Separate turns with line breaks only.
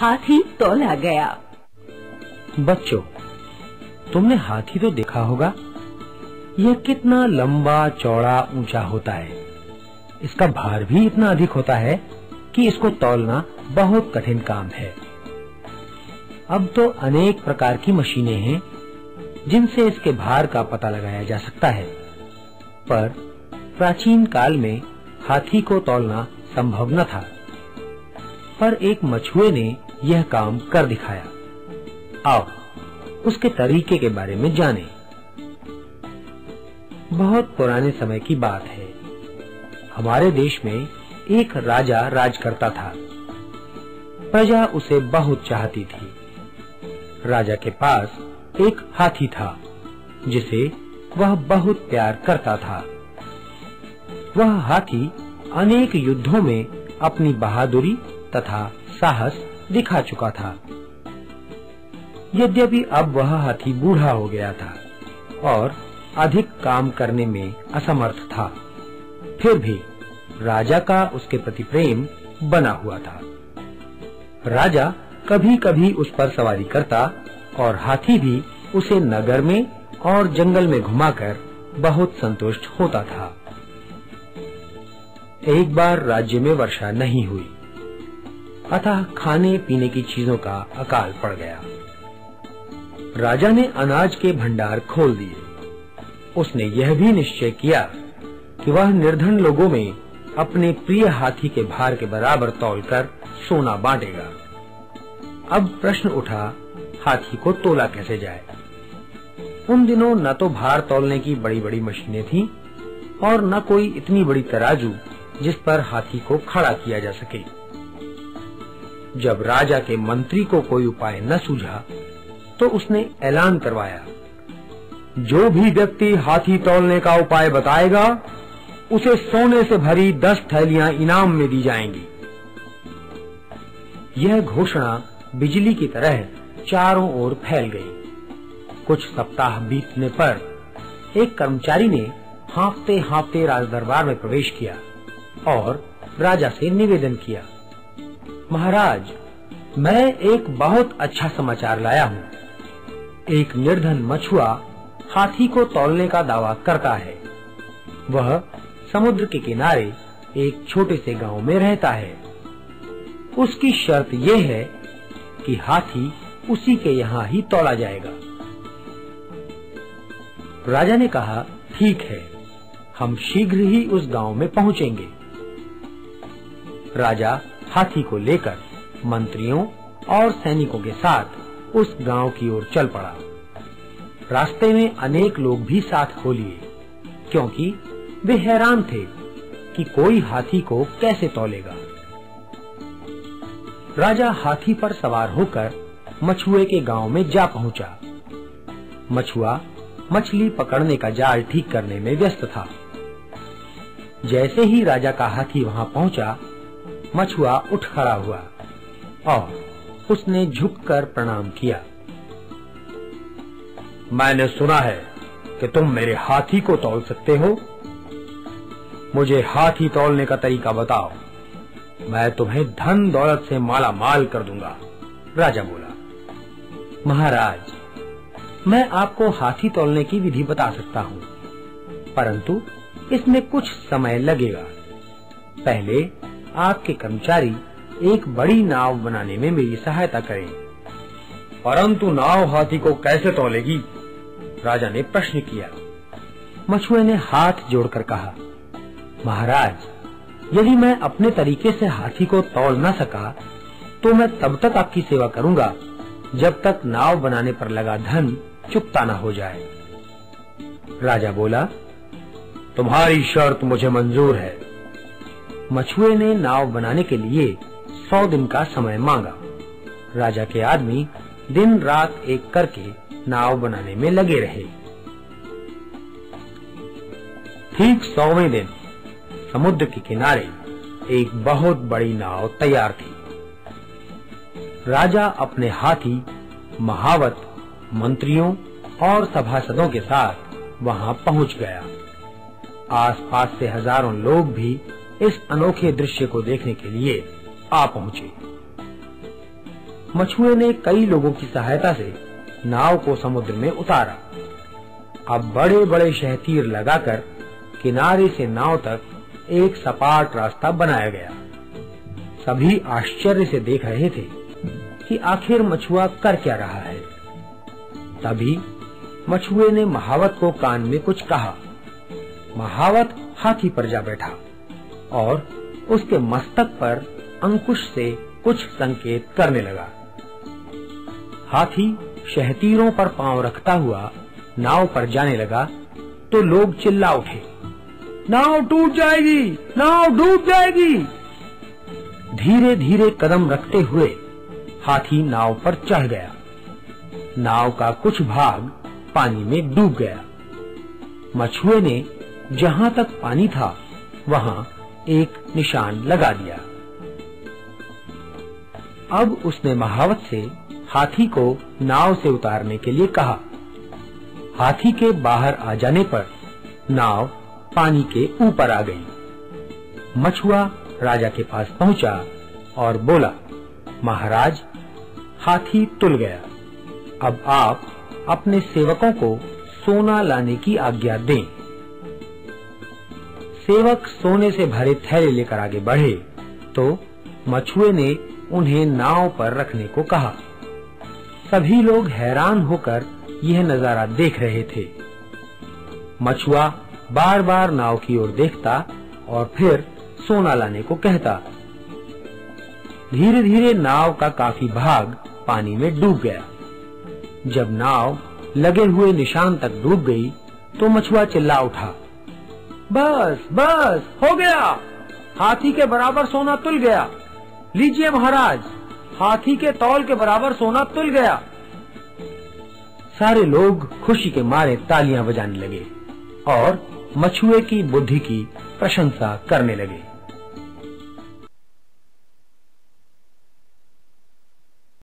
हाथी तौला गया।
बच्चों, तुमने हाथी तो देखा होगा। यह कितना लंबा चौड़ा ऊंचा होता है। इसका भार भी इतना अधिक होता है कि इसको तौलना बहुत कठिन काम है। अब तो अनेक प्रकार की मशीनें हैं जिनसे इसके भार का पता लगाया जा सकता है, पर प्राचीन काल में हाथी को तौलना संभव न था। पर एक मछुए ने यह काम कर दिखाया। आओ उसके तरीके के बारे में जानें। बहुत पुराने समय की बात है। हमारे देश में एक राजा राज करता था। प्रजा उसे बहुत चाहती थी। राजा के पास एक हाथी था जिसे वह बहुत प्यार करता था। वह हाथी अनेक युद्धों में अपनी बहादुरी तथा साहस दिखा चुका था। यद्यपि अब वह हाथी बूढ़ा हो गया था और अधिक काम करने में असमर्थ था, फिर भी राजा का उसके प्रति प्रेम बना हुआ था। राजा कभी-कभी उस पर सवारी करता और हाथी भी उसे नगर में और जंगल में घुमाकर बहुत संतुष्ट होता था। एक बार राज्य में वर्षा नहीं हुई, अतः खाने पीने की चीजों का अकाल पड़ गया। राजा ने अनाज के भंडार खोल दिए। उसने यह भी निश्चय किया कि वह निर्धन लोगों में अपने प्रिय हाथी के भार के बराबर तौलकर सोना बांटेगा। अब प्रश्न उठा, हाथी को तोला कैसे जाए? उन दिनों न तो भार तौलने की बड़ी-बड़ी मशीनें थीं और न कोई इतनी बड़ी तराजू जिस पर हाथी को खड़ा किया जा सके। जब राजा के मंत्री को कोई उपाय न सूझा तो उसने ऐलान करवाया, जो भी व्यक्ति हाथी तौलने का उपाय बताएगा उसे सोने से भरी 10 थैलियां इनाम में दी जाएंगी। यह घोषणा बिजली की तरह चारों ओर फैल गई। कुछ सप्ताह बीतने पर एक कर्मचारी ने हाँफते-हाँफते राजदरबार में प्रवेश किया और राजा से निवेदन किया, महाराज, मैं एक बहुत अच्छा समाचार लाया हूँ। एक निर्धन मछुआ हाथी को तौलने का दावा करता है। वह समुद्र के किनारे एक छोटे से गांव में रहता है। उसकी शर्त यह है कि हाथी उसी के यहाँ ही तौला जाएगा। राजा ने कहा, ठीक है, हम शीघ्र ही उस गांव में पहुंचेंगे। राजा हाथी को लेकर मंत्रियों और सैनिकों के साथ उस गांव की ओर चल पड़ा। रास्ते में अनेक लोग भी साथ हो लिए, क्योंकि वे हैरान थे कि कोई हाथी को कैसे तौलेगा। राजा हाथी पर सवार होकर मछुए के गांव में जा पहुंचा। मछुआ मछली पकड़ने का जाल ठीक करने में व्यस्त था। जैसे ही राजा का हाथी वहां पहुंचा, मछुआ उठ खड़ा हुआ और उसने झुककर प्रणाम किया। मैंने सुना है कि तुम मेरे हाथी को तौल सकते हो। मुझे हाथी तौलने का तरीका बताओ, मैं तुम्हें धन दौलत से माला माल कर दूंगा। राजा बोला, महाराज, मैं आपको हाथी तौलने की विधि बता सकता हूँ, परंतु इसमें कुछ समय लगेगा। पहले आपके कर्मचारी एक बड़ी नाव बनाने में मेरी सहायता करें। परंतु नाव हाथी को कैसे तौलेगी? राजा ने प्रश्न किया। मछुए ने हाथ जोड़कर कहा, महाराज, यदि मैं अपने तरीके से हाथी को तौल न सका तो मैं तब तक आपकी सेवा करूंगा जब तक नाव बनाने पर लगा धन चुकता न हो जाए। राजा बोला, तुम्हारी शर्त मुझे मंजूर है। मछुए ने नाव बनाने के लिए 100 दिन का समय मांगा। राजा के आदमी दिन रात एक करके नाव बनाने में लगे रहे। ठीक 100वें दिन समुद्र के किनारे एक बहुत बड़ी नाव तैयार थी। राजा अपने हाथी, महावत, मंत्रियों और सभासदों के साथ वहां पहुंच गया। आसपास से हजारों लोग भी इस अनोखे दृश्य को देखने के लिए आ पहुंचे। मछुए ने कई लोगों की सहायता से नाव को समुद्र में उतारा। अब बड़े बड़े शहतीर लगाकर किनारे से नाव तक एक सपाट रास्ता बनाया गया। सभी आश्चर्य से देख रहे थे कि आखिर मछुआ कर क्या रहा है। तभी मछुए ने महावत को कान में कुछ कहा। महावत हाथी पर जा बैठा और उसके मस्तक पर अंकुश से कुछ संकेत करने लगा। हाथी शहतीरों पर पांव रखता हुआ नाव पर जाने लगा तो लोग चिल्ला उठे, नाव टूट जाएगी, नाव डूब जाएगी। धीरे धीरे कदम रखते हुए हाथी नाव पर चढ़ गया। नाव का कुछ भाग पानी में डूब गया। मछुए ने जहां तक पानी था वहां एक निशान लगा दिया। अब उसने महावत से हाथी को नाव से उतारने के लिए कहा। हाथी के बाहर आ जाने पर नाव पानी के ऊपर आ गई। मछुआ राजा के पास पहुंचा और बोला, महाराज, हाथी तुल गया। अब आप अपने सेवकों को सोना लाने की आज्ञा दें। सेवक सोने से भरे थैले लेकर आगे बढ़े तो मछुए ने उन्हें नाव पर रखने को कहा। सभी लोग हैरान होकर यह नजारा देख रहे थे। मछुआ बार बार नाव की ओर देखता और फिर सोना लाने को कहता। धीरे धीरे नाव का काफी भाग पानी में डूब गया। जब नाव लगे हुए निशान तक डूब गई तो मछुआ चिल्ला उठा, बस बस हो गया, हाथी के बराबर सोना तुल गया। लीजिए महाराज, हाथी के तौल के बराबर सोना तुल गया। सारे लोग खुशी के मारे तालियां बजाने लगे और मछुए की बुद्धि की प्रशंसा करने लगे।